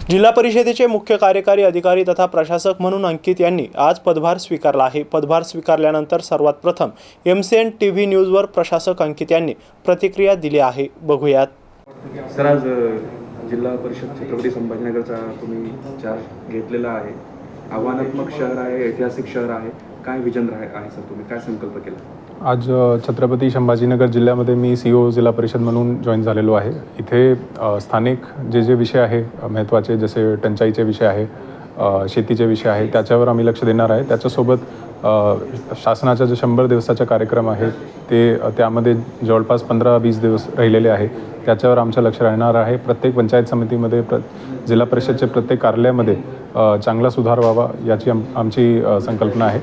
जिल्हा परिषदेचे मुख्य कार्यकारी अधिकारी तथा प्रशासक म्हणून अंकित यांनी आज पदभार स्वीकारला आहे। पदभार स्वीकारल्यानंतर सर्वात प्रथम MCN TV न्यूजवर प्रशासक अंकित यांनी प्रतिक्रिया दिली आहे। बघूयात। सर, आज जिल्हा परिषद छत्रपती संभाजीनगरचा तुम्ही चार्ज घेतलेला आहे। आव्हानात्मक शहर आहे, ऐतिहासिक शहर आहे, काय विजन आहे सर, तुम्ही काय संकल्प केला? आज छत्रपती संभाजीनगर जिल्ह्यामध्ये मी CEO जिल्हा परिषद म्हणून जॉईन झालेलो आहे। इथे स्थानिक जे विषय आहे महत्त्वाचे, जसे टंचाईचे विषय आहे, शेतीचे विषय आहे, त्याच्यावर आम्ही लक्ष देणार आहे। त्याच्यासोबत शासनाचा जे 100 दिवसाचा कार्यक्रम आहे त्यामध्ये जवळपास 15-20 दिवस राहिलेले आहे, त्याच्यावर आमचं लक्ष राहणार आहे। प्रत्येक पंचायत समितीमध्ये जिल्हा परिषदचे प्रत्येक कार्यालयामध्ये चांगला सुधार व्हावा याची आमची संकल्पना आहे।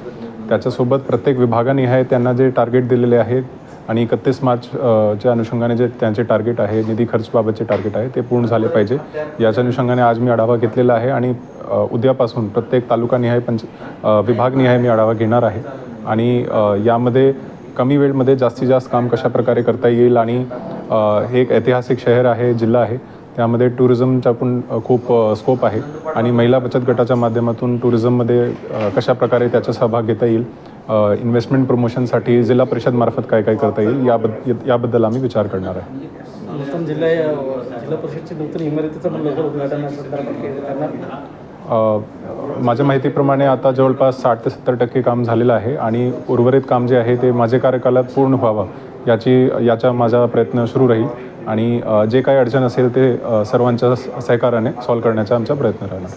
त्याच्यासोबत प्रत्येक विभागाने आहे त्यांना जे टार्गेट दिलेले आहेत आणि 31 मार्चच्या अनुषंगाने जे त्यांचे टार्गेट आहे, निधी खर्चबाबतचे टार्गेट आहे, ते पूर्ण झाले पाहिजे याच्या अनुषंगाने आज मी आढावा घेतलेला आहे आणि उद्यापासून प्रत्येक तालुकानिहाय विभागनिहाय मी आढावा घेणार आहे आणि यामध्ये कमी वेळेमध्ये जास्तीत जास्त काम कशा प्रकारे करता येईल आणि हे एक ऐतिहासिक शहर आहे, जिल्हा आहे, त्यामध्ये टुरिझमचा पण खूप स्कोप आहे आणि महिला बचत गटाच्या माध्यमातून टुरिझममध्ये कशा प्रकारे त्याचा सहभाग घेता येईल, इन्व्हेस्टमेंट प्रमोशनसाठी जिल्हा परिषदमार्फत काय काय करता येईल याबद्दल आम्मी विचार करणार आहे। नूतन जिल्हा परिषदची नूतन इमारतीचं लवकर उद्घाटन माझ्या माहितीप्रमाणे आता जवळपास 60 ते 70% काम झालेलं आहे आणि उर्वरित काम जे आहे ते माझे कार्यकालात पूर्ण व्हावं याचा माझा प्रयत्न सुरू राहील आणि जे काही अडचण असेल ते सर्वांच्या सहकार्याने सॉल्व्ह करण्याचा आमचा प्रयत्न राहणार।